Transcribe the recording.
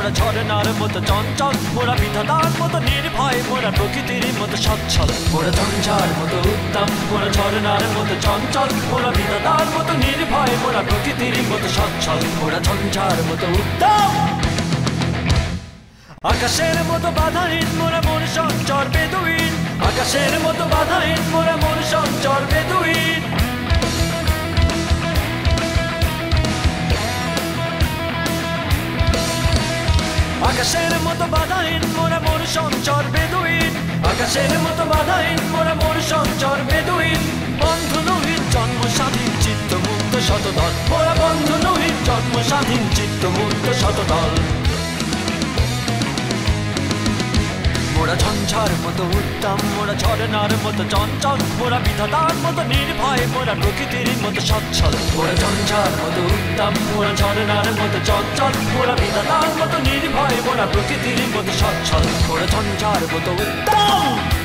মোরা ঝরনার মতো চঞ্চল, মোরা বিধাতার মতো নির্ভয়, মোরা প্রকৃতির মতো সচ্ছল। মোরা ঝঞ্ঝার মতো উত্তম, মোরা ঝরনার মতো চঞ্চল, মোরা বিধাতার মতো নির্ভয়, মোরা প্রকৃতির মতো সচ্ছল। মোরা ঝঞ্ঝার মতো উত্তম, আকাশের মতো বাধাহীন, মোরা মন সঞ্চর বেদুইন। আকাশের মতো বাধাহীন, মোরা মন সঞ্চর বেদুইন। আকাশের মতো বাধাহীন, মোরা মন সঞ্চর বেদুইন। আকাশের মতো বাধাহীন, মোরা মন সঞ্চর বেদুইন। বন্ধু নহিত জন্ম স্বাধীন চিত্ত মুক্ত শতদল, মোরা বন্ধু নহিত জন্ম স্বাধীন চিত্ত মুক্ত শতদল। মোরা ঝঞ্ঝার মতো উত্তম, মোরা ঝরনার মতো চঞ্চল, মোরা বিধাতার মতো নির্ভয়, মোরা প্রকৃতির মতো সচ্ছল। মোরা ঝঞ্ঝার মতো উত্তম, মোরা ঝরনার মতো চঞ্চল, মোরা বিধাতার মতো নির্ভয়, মোরা প্রকৃতির মতো সচ্ছল। মোরা ঝঞ্ঝার মতো উত্তম।